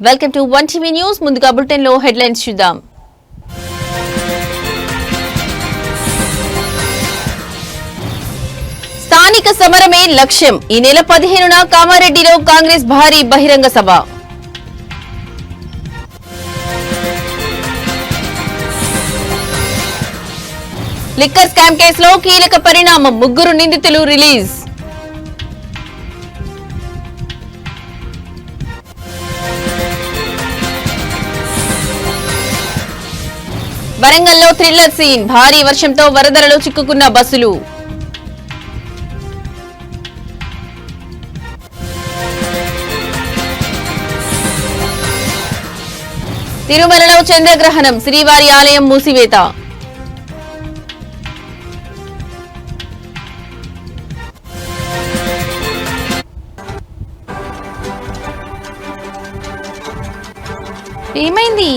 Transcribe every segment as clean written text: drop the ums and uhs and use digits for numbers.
Welcome to 1TV news. ముందుగా bulletin లో headlines చూద్దాం. స్థానిక సమరమే లక్ష్యం. ఈ నెల 15న కామారెడ్డిలో కాంగ్రెస్ భారీ బహిరంగ సభ. లిక్కర్ స్కామ్ కేసులో కీలక పరిణామం. 3 నిందితులు రిలీజ్. వరంగల్లో థ్రిల్లర్ సీన్. భారీ వర్షంతో వరదలలో చిక్కుకున్న బస్సులు. తిరుమలలో చంద్రగ్రహణం. శ్రీవారి ఆలయం మూసివేత. ఏమైంది?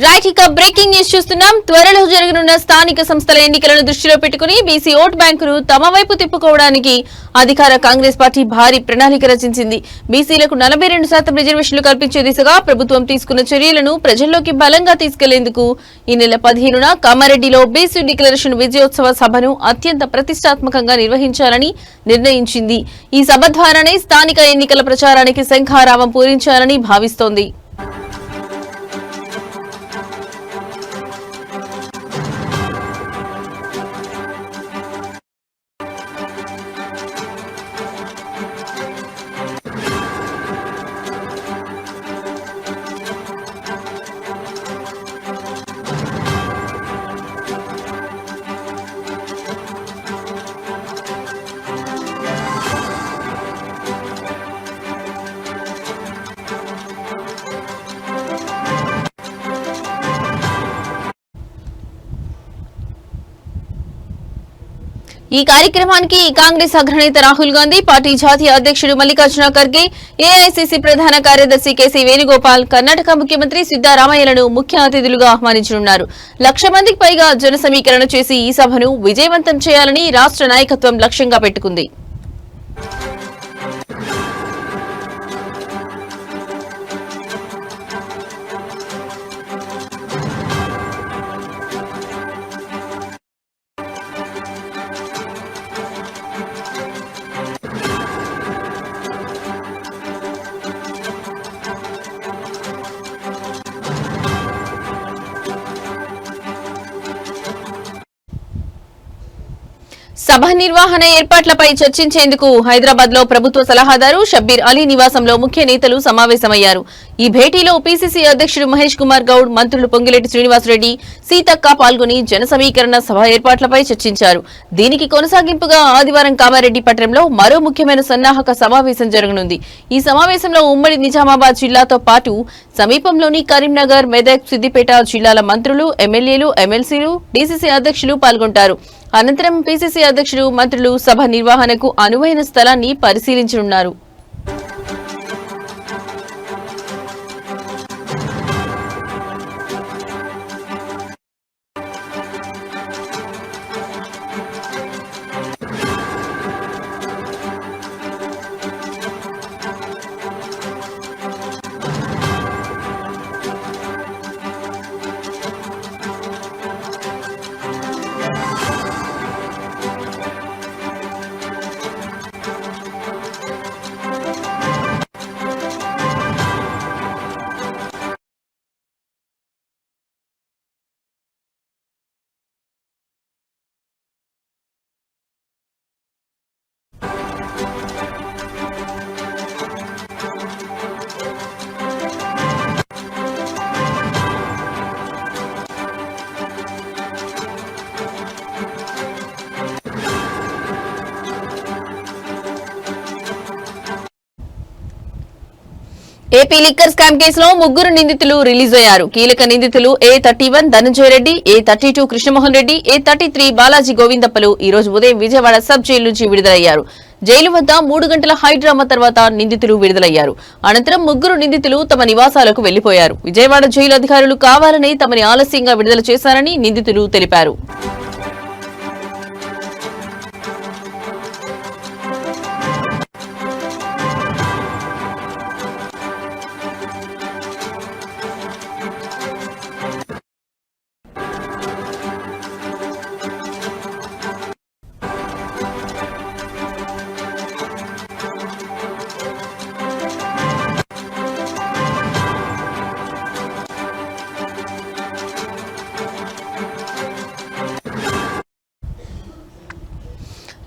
రైట్, ఇక బ్రేకింగ్ న్యూస్ చూస్తున్నాం. త్వరలో జరగనున్న స్థానిక సంస్థల ఎన్నికలను దృష్టిలో పెట్టుకుని బీసీ ఓటు బ్యాంకును తమ వైపు తిప్పుకోవడానికి అధికార కాంగ్రెస్ పార్టీ భారీ ప్రణాళిక రచించింది. బీసీలకు 42% రిజర్వేషన్లు కల్పించే దిశగా ప్రభుత్వం తీసుకున్న చర్యలను ప్రజల్లోకి బలంగా తీసుకెళ్లేందుకు ఈ నెల 15న కామారెడ్డిలో బీసీ డిక్లరేషన్ విజయోత్సవ సభను అత్యంత ప్రతిష్టాత్మకంగా నిర్వహించాలని నిర్ణయించింది. ఈ సభ ద్వారానే స్థానిక ఎన్నికల ప్రచారానికి శంఖారావం పూరించాలని భావిస్తోంది. ఈ కార్యక్రమానికి కాంగ్రెస్ అగ్రనేత రాహుల్ గాంధీ, పార్టీ జాతీయ అధ్యక్షుడు మల్లికార్జున ఖర్గే, ఏఐసీసీ ప్రధాన కార్యదర్శి కేసీ వేణుగోపాల్, కర్ణాటక ముఖ్యమంత్రి సిద్దరామయ్యలను ముఖ్య అతిథులుగా ఆహ్వానించనున్నారు. 1,00,000 మందికి పైగా జన సమీకరణ చేసి ఈ సభను విజయవంతం చేయాలని రాష్ట్ర నాయకత్వం లక్ష్యంగా పెట్టుకుంది. సభ నిర్వహణ ఏర్పాట్లపై చర్చించేందుకు హైదరాబాద్ లో ప్రభుత్వ సలహాదారు షబ్బీర్ అలీ నివాసంలో ముఖ్య నేతలు సమావేశమయ్యారు. ఈ భేటీలో పీసీసీ అధ్యక్షుడు మహేష్ కుమార్ గౌడ్, మంత్రులు పొంగిరెడ్డి శ్రీనివాసరెడ్డి, సీతక్క పాల్గొని జన సమీకరణ సభ ఏర్పాట్లపై చర్చించారు. దీనికి కొనసాగింపుగా ఆదివారం కామారెడ్డి పట్టణంలో మరో ముఖ్యమైన సన్నాహక సమావేశం జరగనుంది. ఈ సమావేశంలో ఉమ్మడి నిజామాబాద్ జిల్లాతో పాటు సమీపంలోని కరీంనగర్, మెదక్, సిద్దిపేట జిల్లాల మంత్రులు, ఎమ్మెల్యేలు, ఎమ్మెల్సీలు, డీసీసీ అధ్యక్షులు పాల్గొంటారు. అనంతరం పీసీసీ అధ్యక్షుడు, మంత్రులు సభ నిర్వహణకు అనువైన స్థలాన్ని పరిశీలించనున్నారు. ఏపీ లిక్కర్ స్కామ్ కేసులో ముగ్గురు నిందితులు రిలీజ్ అయ్యారు. కీలక నిందితులు A31 Dhananjaya Reddy, A32 Krishnamohan Reddy, A33 Balaji గోవిందప్పలు ఈ రోజు ఉదయం విజయవాడ సబ్ జైలు నుంచి విడుదలయ్యారు. జైలు వద్ద 3 గంటల హైడ్రామా తర్వాత నిందితులు విడుదలయ్యారు. అనంతరం ముగ్గురు నిందితులు తమ నివాసాలకు వెళ్లిపోయారు. విజయవాడ జైలు అధికారులు కావాలని తమని ఆలస్యంగా విడుదల చేశారని నిందితులు తెలిపారు.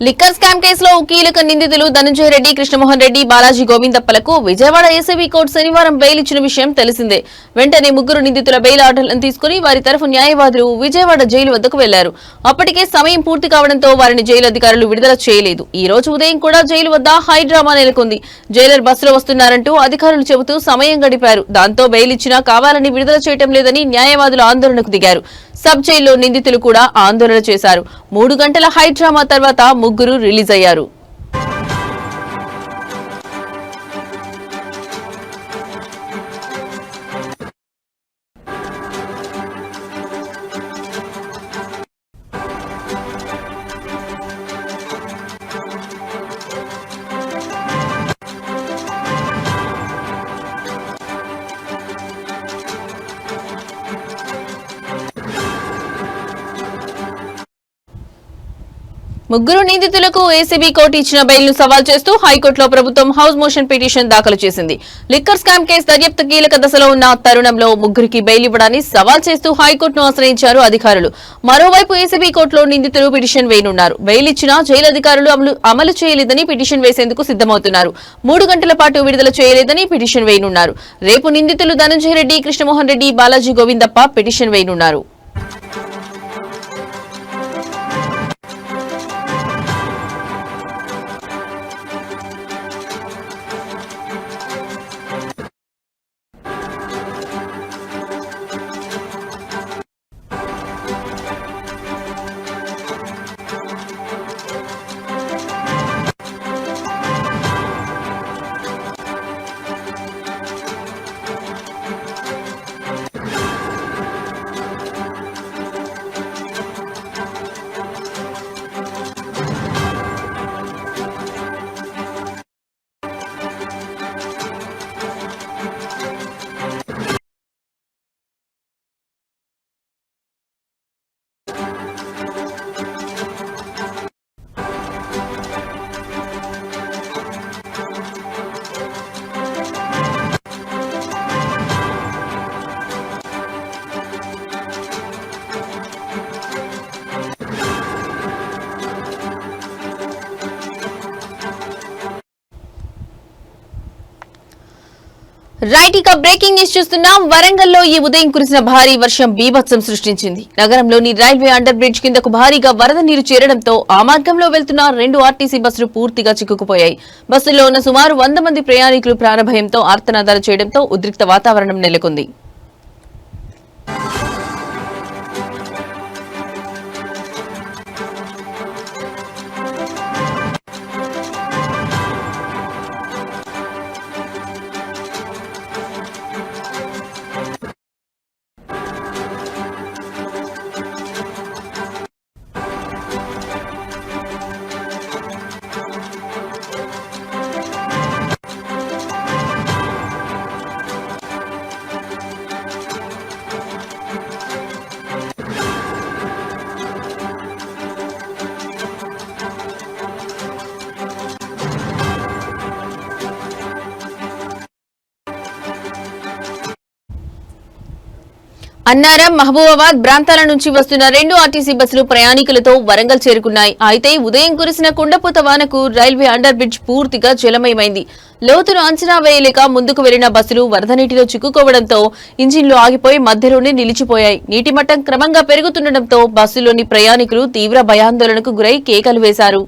లిక్కర్ స్కామ్ కేసులో కీలక నిందితులు ధనంజయ రెడ్డి, కృష్ణమోహన్ రెడ్డి, బాలాజీ గోవిందప్పలకు విజయవాడ ఏసీబీ కోర్టు శనివారం బెయిల్ ఇచ్చిన విషయం తెలిసిందే. వెంటనే ముగ్గురు నిందితుల బెయిల్ ఆర్డర్లను తీసుకుని వారి తరఫు న్యాయవాదులు విజయవాడ జైలు వద్దకు వెళ్లారు. అప్పటికే సమయం పూర్తి కావడంతో వారిని జైలు అధికారులు విడుదల చేయలేదు. ఈ రోజు ఉదయం కూడా జైలు వద్ద హైడ్రామా నెలకొంది. జైలర్ బస్సులో వస్తున్నారంటూ అధికారులు చెబుతూ సమయం గడిపారు. దాంతో బెయిల్ ఇచ్చినా కావాలని విడుదల చేయటం లేదని న్యాయవాదులు ఆందోళనకు దిగారు. సబ్ జైల్లో నిందితులు కూడా ఆందోళన చేశారు. 3 గంటల హైడ్రామా తర్వాత ముగ్గురు రిలీజ్ అయ్యారు. ముగ్గురు నిందితులకు ఏసీబీ కోర్టు ఇచ్చిన బెయిల్ ను సవాల్ చేస్తూ హైకోర్టులో ప్రభుత్వం హౌస్ మోషన్ పిటిషన్ దాఖలు చేసింది. లిక్కర్ స్కామ్ కేసు దర్యాప్తు కీలక దశలో ఉన్న తరుణంలో ముగ్గురికి బెయిల్ ఇవ్వడాన్ని సవాల్ చేస్తూ హైకోర్టును ఆశ్రయించారు అధికారులు. మరోవైపు ఏసీబీ కోర్టులో నిందితులు పిటిషన్ వేయనున్నారు. బెయిల్ ఇచ్చినా జైలు అధికారులు అమలు చేయలేదని పిటిషన్ వేసేందుకు సిద్దమవుతున్నారు. 3 గంటల పాటు విడుదల చేయలేదని పిటిషన్ వేయనున్నారు. రేపు నిందితులు ధనంజయ రెడ్డి, కృష్ణమోహన్ రెడ్డి, బాలాజీ గోవిందప్ప పిటిషన్ వేయనున్నారు. రైట్, ఇక బ్రేకింగ్ న్యూస్ చూస్తున్నాం. వరంగల్లో ఈ ఉదయం కురిసిన భారీ వర్షం బీభత్సం సృష్టించింది. నగరంలోని రైల్వే అండర్ బ్రిడ్జ్ కిందకు భారీగా వరద నీరు చేరడంతో ఆ మార్గంలో వెళ్తున్న 2 ఆర్టీసీ బస్సులు పూర్తిగా చిక్కుకుపోయాయి. బస్సుల్లో ఉన్న సుమారు 100 మంది ప్రయాణికులు ప్రాణభయంతో ఆర్తనాదాలు చేయడంతో ఉద్రిక్త వాతావరణం నెలకొంది. అన్నారం, మహబూబాబాద్ ప్రాంతాల నుంచి వస్తున్న 2 ఆర్టీసీ బస్సులు ప్రయాణికులతో వరంగల్ చేరుకున్నాయి. అయితే ఉదయం కురిసిన కుండపోత వానకు రైల్వే అండర్ బ్రిడ్జ్ పూర్తిగా జలమయమైంది. లోతును అంచనా వేయలేక ముందుకు వెళ్లిన బస్సులు వరద నీటిలో చిక్కుకోవడంతో ఇంజిన్లు ఆగిపోయి మధ్యలోనే నిలిచిపోయాయి. నీటి మట్టం క్రమంగా పెరుగుతుండటంతో బస్సులోని ప్రయాణికులు తీవ్ర భయాందోళనకు గురై కేకలు వేశారు.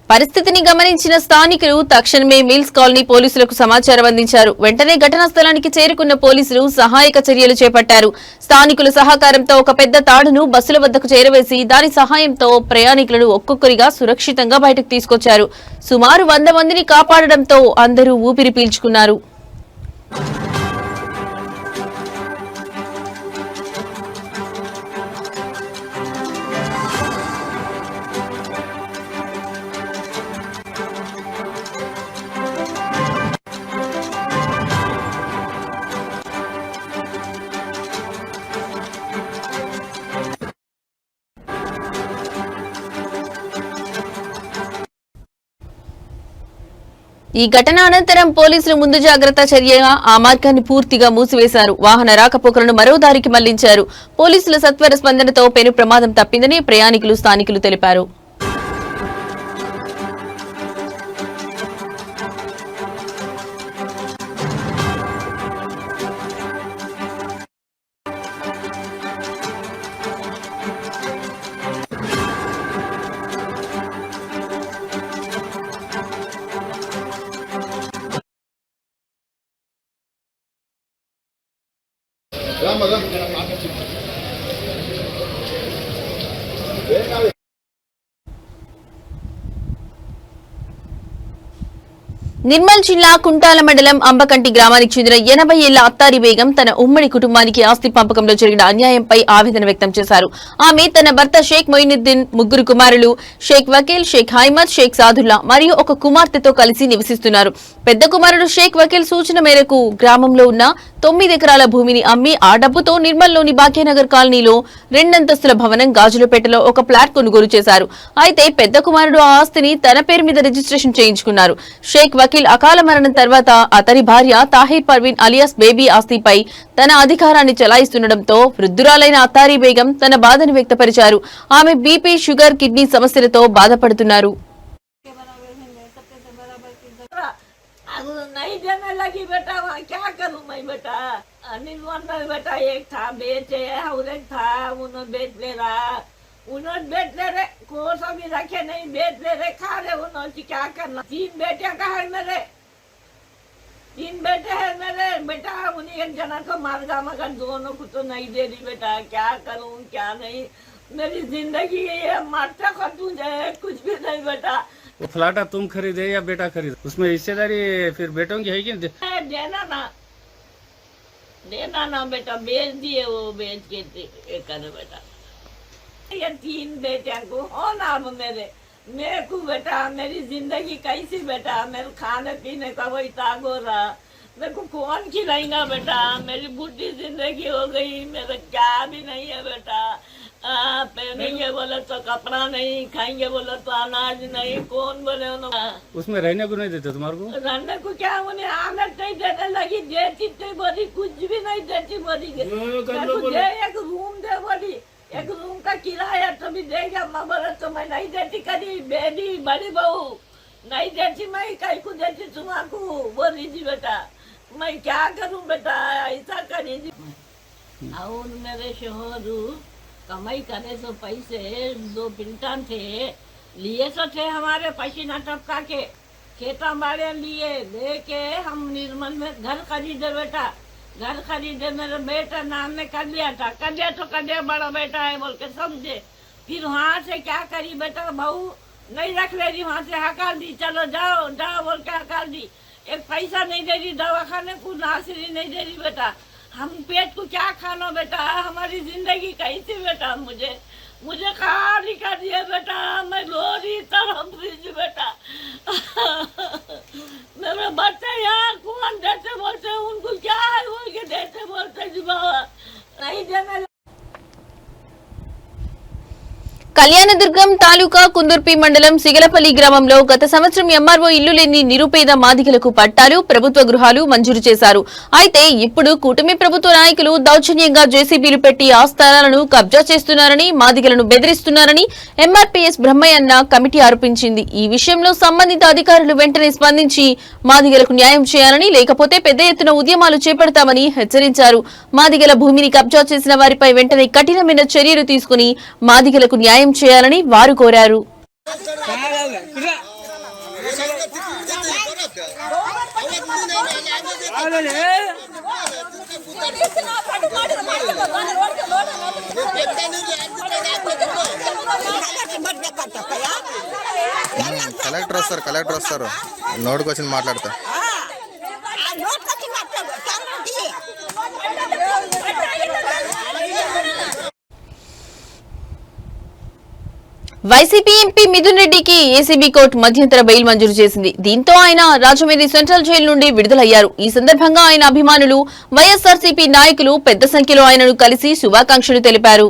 పరిస్థితిని గమనించిన స్థానికులు తక్షణమే మిల్స్ కాలనీ పోలీసులకు సమాచారం అందించారు. వెంటనే ఘటనా స్థలానికి చేరుకున్న పోలీసులు సహాయక చర్యలు చేపట్టారు. స్థానికుల సహకారంతో ఒక పెద్ద తాడును బస్సుల వద్దకు చేరవేసి దాని సహాయంతో ప్రయాణికులను ఒక్కొక్కరిగా సురక్షితంగా బయటకు తీసుకొచ్చారు. సుమారు 100 మందిని కాపాడడంతో అందరూ ఊపిరి పీల్చుకున్నారు. ఈ ఘటన అనంతరం పోలీసులు ముందు జాగ్రత్త చర్యగా ఆ మార్గాన్ని పూర్తిగా మూసివేశారు. వాహన రాకపోకలను మరో దారికి మళ్లించారు. పోలీసుల సత్వర స్పందనతో పెను ప్రమాదం తప్పిందని ప్రయాణికులు స్థానికులు తెలిపారు. నిర్మల్ జిల్లా కుంటాల మండలం అంబకంటి గ్రామానికి చెందిన 80 ఏళ్ల అత్తారి బేగం తన ఉమ్మడి కుటుంబానికి ఆస్తి పంపకంలో జరిగిన అన్యాయంపై ఆవేదన వ్యక్తం చేశారు. ఆమె తన భర్త షేక్ మొయినుద్దీన్, 3 కుమారులు షేక్ వకీల్, షేక్ హైమద్, షేక్ సాదుల్లా మరియు ఒక కుమార్తెతో కలిసి నివసిస్తున్నారు. పెద్ద కుమారుడు షేక్ వకీల్ సూచన మేరకు గ్రామంలో ఉన్న 9 ఎకరాల భూమిని అమ్మి ఆ డబ్బుతో నిర్మల్లోని భాగ్యనగర్ కాలనీలో 2 అంతస్తుల భవనం గాజులపేటలో ఒక ఫ్లాట్ కొనుగోలు చేశారు. అయితే పెద్ద కుమారుడు ఆ ఆస్తిని తన పేరు మీద రిజిస్ట్రేషన్ చేయించుకున్నారు. షేక్ వకీల్ అకాల మరణం తర్వాత అతని భార్య తాహిర్ పర్వీన్ అలియాస్ బేబీ ఆస్తిపై తన అధికారాన్ని చెలాయిస్తుండటంతో వృద్ధురాలైన అత్తారి బేగం తన బాధను వ్యక్తపరిచారు. ఆమె బీపీ, షుగర్, కిడ్నీ సమస్యలతో బాధపడుతున్నారు. नहीं देने लगी बेटा, वहाँ क्या करूँ मैं बेटा। अनिल मंडल बेटा एक था बेचे और एक था उन्होंने बेच ले रहा, उन्होंने बेच ले रहे, कोर्स भी रखे नहीं, बेच ले रहे, खा रहे उन्होंने, क्या करना। 3 बेटे का है मेरे, 3 बेटे हैं मेरे बेटा, उन्हीं एक जना को मार गा, मगर दोनों को तो नहीं दे रही बेटा, क्या करूँ क्या नहीं। मेरी जिंदगी ये मरता खतूं जाए, कुछ भी नहीं बेटा। वो फ्लैट तुम खरीदे या बेटा खरीदे, उसमें हिस्सेदारी फिर बेटों की है कि देना ना बेटा, बेच दिए, वो बेच के कर बेटा। ये 3 बेटे को हो ना अब मेरे को बेटा, मेरी जिंदगी कैसी बेटा, मेरे खाने पीने का वही तागो रहा, मेरे को कौन खिलाएगा बेटा। मेरी बुढ़ी जिंदगी हो गई, मेरा क्या भी नहीं है बेटा। पहनेंगे बोले तो कपड़ा नहीं, खाएंगे बोले तो अनाज नहीं, कौन बोले उन्होंने। उसमें रहने को नहीं देते तुम्हारे को? रहने को क्या, उन्हें आमद नहीं देने लगी, देती तो बोली कुछ भी नहीं देती, बोली दे एक रूम दे, बोली एक रूम का किराया तो भी देगा, मैं बोले तो मैं नहीं देती, कभी बेटी बड़ी बहू नहीं देती, मैं कहीं को देती तुम्हारे बोली जी बेटा, मैं क्या करूँ बेटा, ऐसा करी जी। और मेरे शोहर कमाई करे तो पैसे 2 पिंटन थे, लिए तो थे हमारे पसीना टपका के, खेता बाड़े लिए, लेके हम निर्मल में घर खरीदे बेटा, घर खरीदे, मेरे बेटा नाम में कर लिया था, कर लिया तो कर लिया, बड़ा बेटा है बोल के समझे। फिर वहाँ से क्या करी बेटा, बहू नहीं रख ले रही, वहाँ से हकार दी, चलो जाओ जाओ बोल के हकार दी, एक पैसा नहीं दे रही, दवाखाने को नासिरी नहीं दे रही बेटा। हम पेट को क्या खाना बेटा, हमारी जिंदगी कैसी बेटा, मुझे खाली कर दिया बेटा, मैं रो रही तरफ रही बेटा। मेरे बच्चे यहाँ कौन देते बोलते, उनको क्या है बोल के देते बोलते जी बाबा, नहीं देने। కళ్యాణదుర్గం తాలూకా కుందుర్పి మండలం సిగలపల్లి గ్రామంలో గత సంవత్సరం ఎంఆర్ఓ ఇల్లు లేని నిరుపేద మాదిగలకు పట్టాలు, ప్రభుత్వ గృహాలు మంజూరు చేశారు. అయితే ఇప్పుడు కూటమి ప్రభుత్వ నాయకులు దౌర్జన్యంగా జేసీబీలు పెట్టి ఆ స్థలాలను కబ్జా చేస్తున్నారని, మాదిగలను బెదిరిస్తున్నారని ఎంఆర్పీఎస్ బ్రహ్మయ్యన్న కమిటీ ఆరోపించింది. ఈ విషయంలో సంబంధిత అధికారులు వెంటనే స్పందించి మాదిగలకు న్యాయం చేయాలని, లేకపోతే పెద్ద ఎత్తున ఉద్యమాలు చేపడతామని హెచ్చరించారు. మాదిగల భూమిని కబ్జా చేసిన వారిపై వెంటనే కఠినమైన చర్యలు తీసుకుని మాదిగలకు న్యాయం చేయాలని వారు కోరారు. కలెక్టర్ వస్తారు నోటుకు వచ్చింది మాట్లాడతా. వైసీపీ ఎంపీ మిథున్ రెడ్డికి ఏసీబీ కోర్టు మధ్యంతర బెయిల్ మంజూరు చేసింది. దీంతో ఆయన రాజమండ్రి సెంట్రల్ జైలు నుండి విడుదలయ్యారు. ఈ సందర్భంగా ఆయన అభిమానులు, వైఎస్ఆర్సీపీ నాయకులు పెద్ద సంఖ్యలో ఆయనను కలిసి శుభాకాంక్షలు తెలిపారు.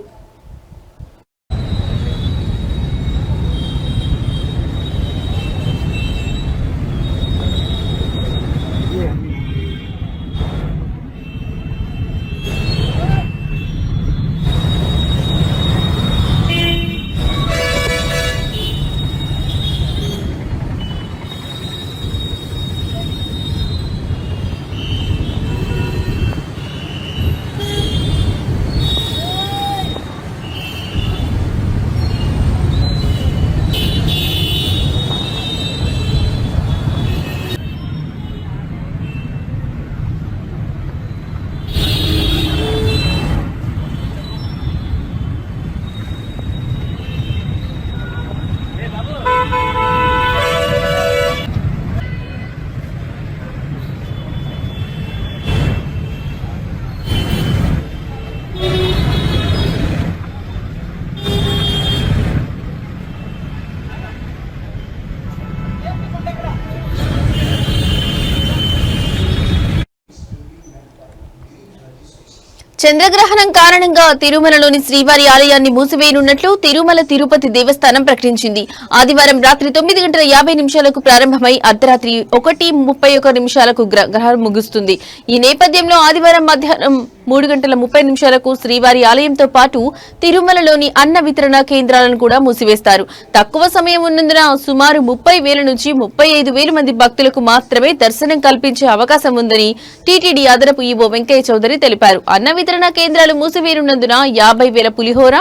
చంద్రగ్రహణం కారణంగా తిరుమలలోని శ్రీవారి ఆలయాన్ని మూసివేయనున్నట్లు తిరుమల తిరుపతి దేవస్థానం ప్రకటించింది. ఆదివారం రాత్రి 9:50 ప్రారంభమై అర్ధరాత్రి 1:31 గ్రహణం ముగుస్తుంది. ఈ నేపథ్యంలో ఆదివారం మధ్యాహ్నం 3:30 శ్రీవారి ఆలయంతో పాటు తిరుమలలోని అన్న వితరణ కేంద్రాలను కూడా మూసివేస్తారు. తక్కువ సమయం ఉన్నందున సుమారు 30,000 నుంచి 35,000 మంది భక్తులకు మాత్రమే దర్శనం కల్పించే అవకాశం ఉందని టీటీడీ అదనపు ఈవో వెంకయ్య చౌదరి తెలిపారు. అన్న వితరణ కేంద్రాలు మూసివేయనున్నందున 50,000 పులిహోర,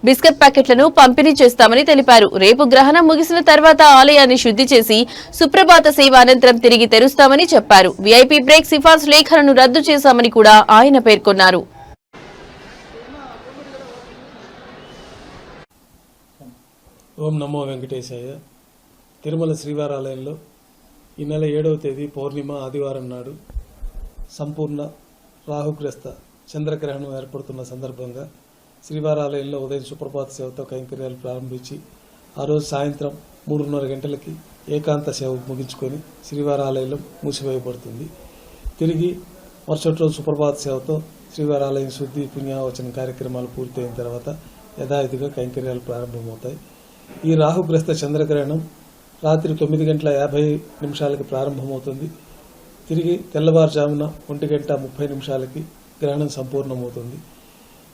బిస్కెట్ ప్యాకెట్లను పంపిణీ చేస్తామని తెలిపారు. రేపు గ్రహణం ముగిసిన తర్వాత ఆలయాన్ని శుద్ధి చేసి సుప్రభాత సేవ అనంతరం తిరిగి తెరుస్తామని చెప్పారు. వీఐపీ బ్రేక్ సిఫార్సు లేఖలను రద్దు చేశామని కూడా ఆయన పేర్కొన్నారు. ఓం నమో వెంకటేశాయ. తిరుమల శ్రీవారాలయంలో ఈ నెల 7వ తేదీ పౌర్ణిమ ఆదివారం నాడు సంపూర్ణ రాహుగ్రస్త చంద్రగ్రహణం ఏర్పడుతున్న సందర్భంగా శ్రీవారాలయంలో ఉదయం సుప్రభాత సేవతో కైంకర్యాలు ప్రారంభించి ఆ రోజు సాయంత్రం 3:30 గంటలకి ఏకాంత సేవ ముగించుకొని శ్రీవారాలయంలో మూసివేయబడుతుంది. తిరిగి మరుసటి రోజు సుప్రభాత సేవతో శ్రీవారాలయం శుద్ధి పుణ్యావచన కార్యక్రమాలు పూర్తయిన తర్వాత యథావిధిగా కైంకర్యాలు ప్రారంభమవుతాయి. ఈ రాహుగ్రస్త చంద్రగ్రహణం రాత్రి 9:50 ప్రారంభమవుతుంది. తిరిగి తెల్లవారుజామున 1:30 గ్రహణం సంపూర్ణమవుతుంది.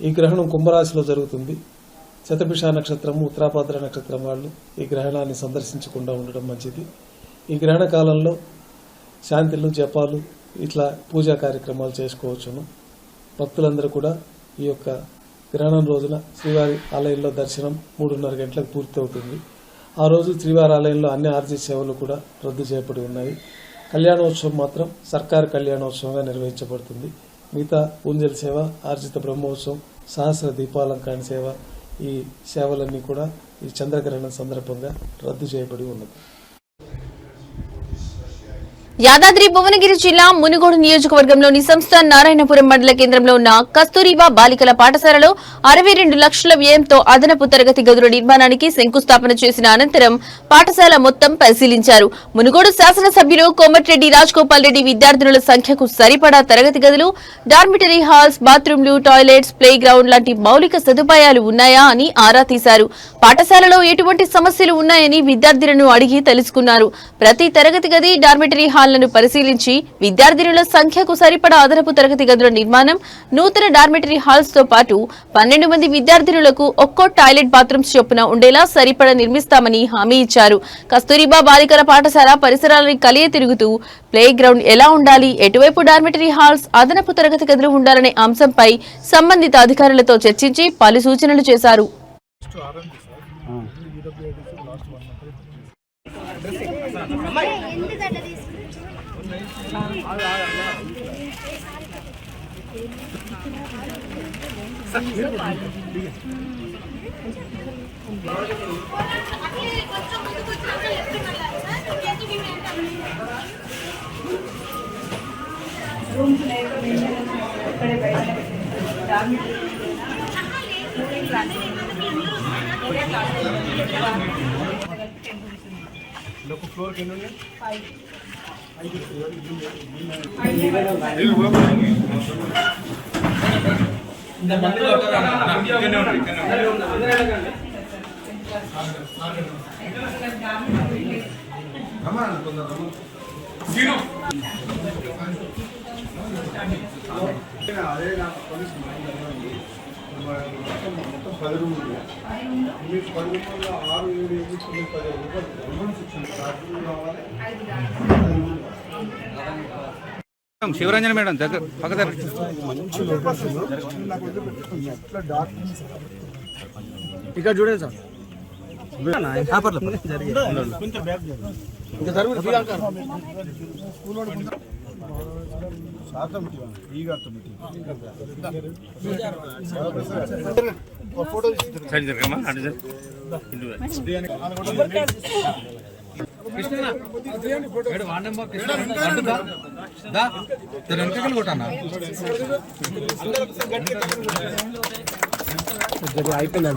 ఈ గ్రహణం కుంభరాశిలో జరుగుతుంది. శతభిష నక్షత్రము, ఉత్తరాభాద్ర నక్షత్రం వాళ్ళు ఈ గ్రహణాన్ని సందర్శించకుండా ఉండడం మంచిది. ఈ గ్రహణ కాలంలో శాంతిలు, జపాలు ఇట్లా పూజా కార్యక్రమాలు చేసుకోవచ్చును. భక్తులందరూ కూడా ఈ యొక్క గ్రహణం రోజున శ్రీవారి ఆలయంలో దర్శనం 3:30 గంటలకు పూర్తి అవుతుంది. ఆ రోజు శ్రీవారి ఆలయంలో అన్ని ఆర్జిత సేవలు కూడా రద్దు చేయబడి ఉన్నాయి. కళ్యాణోత్సవం మాత్రం సర్కారు కళ్యాణోత్సవంగా నిర్వహించబడుతుంది. మిగతా పూంజల సేవ, ఆర్జిత బ్రహ్మోత్సవం, సహస్ర దీపాలంకరణ సేవ, ఈ సేవలన్నీ కూడా ఈ చంద్రగ్రహణం సందర్భంగా రద్దు చేయబడి ఉన్నది. యాదాద్రి భువనగిరి జిల్లా మునుగోడు నియోజకవర్గంలోని సంస్థాన్ నారాయణపురం మండల కేంద్రంలో ఉన్న కస్తూరిబా బాలికల పాఠశాలలో 62 లక్షల వ్యయంతో అదనపు తరగతి గదుల నిర్మాణానికి శంకుస్థాపన చేసిన అనంతరం పాఠశాల మొత్తం పరిశీలించారు. మునుగోడు శాసనసభ్యులు కోమటిరెడ్డి రాజగోపాల్ రెడ్డి విద్యార్థినుల సంఖ్యకు సరిపడా తరగతి గదులు, డార్మిటరీ హాల్స్, బాత్రూంలు, టాయిలెట్స్, ప్లే గ్రౌండ్ లాంటి మౌలిక సదుపాయాలు ఉన్నాయా అని ఆరా తీశారు. పాఠశాలలో ఎటువంటి సమస్యలు ఉన్నాయని విద్యార్థులను అడిగి తెలుసుకున్నారు. ప్రతి తరగతి గది, డార్మిటరీ హాల్ లను పరిశీలించి విద్యార్థినుల సంఖ్యకు సరిపడా అదనపు తరగతి గదుల నిర్మాణం, నూతన డార్మిటరీ హాల్స్ తో పాటు 12 మంది విద్యార్థినులకు ఒక్కో టాయిలెట్ బాత్రూమ్స్ చొప్పున ఉండేలా సరిపడా నిర్మిస్తామని హామీ ఇచ్చారు. కస్తూరిబా బాలికల పాఠశాల పరిసరాలను కలియ తిరుగుతూ ప్లే గ్రౌండ్ ఎలా ఉండాలి, ఎటువైపు డార్మిటరీ హాల్స్, అదనపు తరగతి గదులు ఉండాలనే అంశంపై సంబంధిత అధికారులతో చర్చించి పలు సూచనలు చేశారు. శివరంజన్ మేడం దగ్గర పక్క ఇక్కడ చూడండి సార్ అయిపోయిందా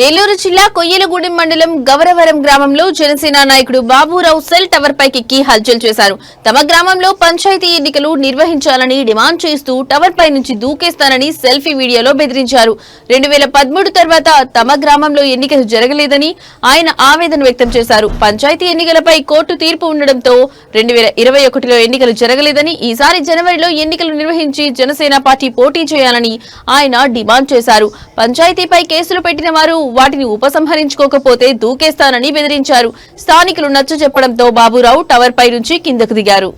ఏలూరు జిల్లా కొయ్యలగూడెం మండలం గవరవరం గ్రామంలో జనసేన నాయకుడు బాబురావు సెల్ టవర్ పైకెక్కి హల్చల్ చేశారు. తమ గ్రామంలో పంచాయతీ ఎన్నికలు నిర్వహించాలని డిమాండ్ చేస్తూ టవర్ పై నుంచి దూకేస్తానని సెల్ఫీ వీడియోలో బెదిరించారు. 2013 తర్వాత తమ గ్రామంలో ఎన్నికలు జరగలేదని ఆయన ఆవేదన వ్యక్తం చేశారు. పంచాయతీ ఎన్నికలపై కోర్టు తీర్పు ఉండడంతో 2021లో ఎన్నికలు జరగలేదని ఈసారి జనవరిలో ఎన్నికలు నిర్వహించి జనసేన పార్టీ పోటీ చేయాలని ఆయన డిమాండ్ చేశారు. పంచాయతీపై కేసులు పెట్టిన వారు వాటిని ఉపసంహరించుకోకపోతే దూకేస్తానని బెదిరించారు. స్థానికులు నచ్చజెప్పడంతో బాబురావు టవర్ పై నుంచి కిందకు దిగారు.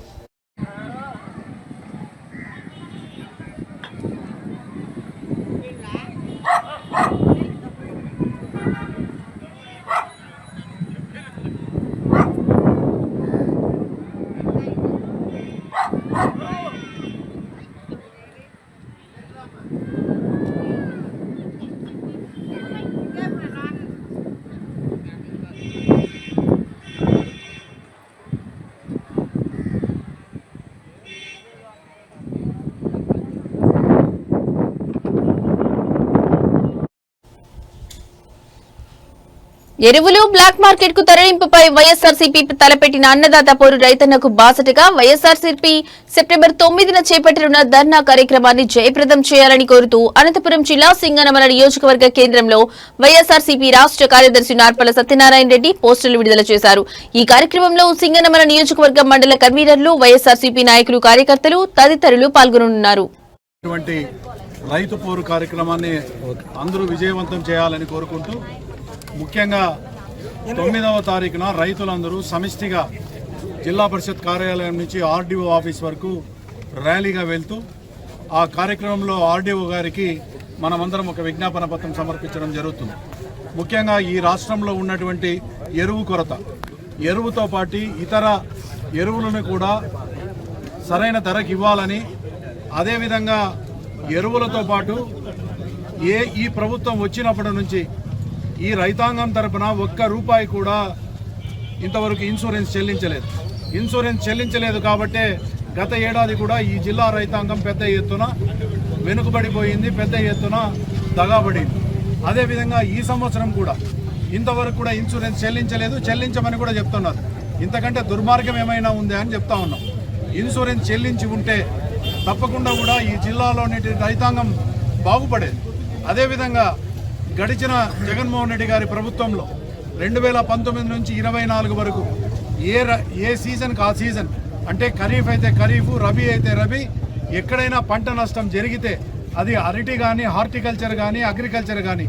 ఎరువులు బ్లాక్ మార్కెట్ కు తరలింపుపై వైఎస్ఆర్సీపీ తలపెట్టిన అన్నదాత పోరు రైతన్నకు బాసటగా వైఎస్ఆర్సీపీ సెప్టెంబర్ 9న చేపట్టనున్న ధర్నా కార్యక్రమాన్ని జయప్రదం చేయాలని కోరుతూ అనంతపురం జిల్లా సింగనమల నియోజకవర్గ కేంద్రంలో వైఎస్ఆర్సీపీ రాష్ట్ర కార్యదర్శి నార్పల సత్యనారాయణ రెడ్డి పోస్టర్లు విడుదల చేశారు. ఈ కార్యక్రమంలో సింగనమల నియోజకవర్గ మండల కన్వీనర్లు, వైఎస్ఆర్సీపీ నాయకులు, కార్యకర్తలు తదితరులు పాల్గొననున్నారు. రైతు పోరు కార్యక్రమాన్ని అందరూ విజయవంతం చేయాలని కోరుకుంటూ ముఖ్యంగా 9వ తారీఖున రైతులందరూ సమిష్టిగా జిల్లా పరిషత్ కార్యాలయం నుంచి ఆర్డీఓ ఆఫీస్ వరకు ర్యాలీగా వెళ్తూ ఆ కార్యక్రమంలో ఆర్డీఓ గారికి మనమందరం ఒక విజ్ఞాపన పత్రం సమర్పించడం జరుగుతుంది. ముఖ్యంగా ఈ రాష్ట్రంలో ఉన్నటువంటి ఎరువు కొరత, ఎరువుతో పాటు ఇతర ఎరువులను కూడా సరైన ధరకు ఇవ్వాలని, అదేవిధంగా ఎరువులతో పాటు ఈ ప్రభుత్వం వచ్చినప్పటి నుంచి ఈ రైతాంగం తరపున ₹1 కూడా ఇంతవరకు ఇన్సూరెన్స్ చెల్లించలేదు కాబట్టే గత ఏడాది కూడా ఈ జిల్లా రైతాంగం పెద్ద ఎత్తున వెనుకబడిపోయింది, పెద్ద ఎత్తున దగాబడింది. అదేవిధంగా ఈ సంవత్సరం కూడా ఇంతవరకు కూడా ఇన్సూరెన్స్ చెల్లించమని కూడా చెప్తున్నారు. ఇంతకంటే దుర్మార్గం ఏమైనా ఉందా అని చెప్తా ఉన్నాం. ఇన్సూరెన్స్ చెల్లించి ఉంటే తప్పకుండా కూడా ఈ జిల్లాలోని రైతాంగం బాగుపడేది. అదేవిధంగా గడిచిన జగన్మోహన్ రెడ్డి గారి ప్రభుత్వంలో 2019 నుంచి 24 వరకు ఏ సీజన్కి ఆ సీజన్, అంటే ఖరీఫ్ అయితే ఖరీఫ్, రబీ అయితే రబీ, ఎక్కడైనా పంట నష్టం జరిగితే అది అరటి కానీ, హార్టికల్చర్ కానీ, అగ్రికల్చర్ కానీ,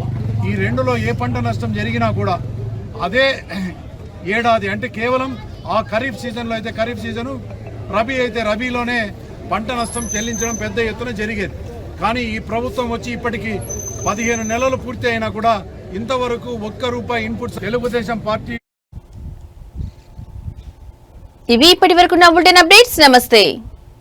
ఈ రెండులో ఏ పంట నష్టం జరిగినా కూడా అదే ఏడాది, అంటే కేవలం ఆ ఖరీఫ్ సీజన్లో అయితే ఖరీఫ్ సీజను, రబీ అయితే రబీలోనే పంట నష్టం చెల్లించడం పెద్ద ఎత్తున జరిగేది. కానీ ఈ ప్రభుత్వం వచ్చి ఇప్పటికీ 15 నెలలు పూర్తి అయినా కూడా ఇంతవరకు ₹1 ఇన్పుట్స్ తెలుగుదేశం పార్టీ. ఇవి ఇప్పటి వరకు నా బులెటిన్ అప్డేట్స్. నమస్తే.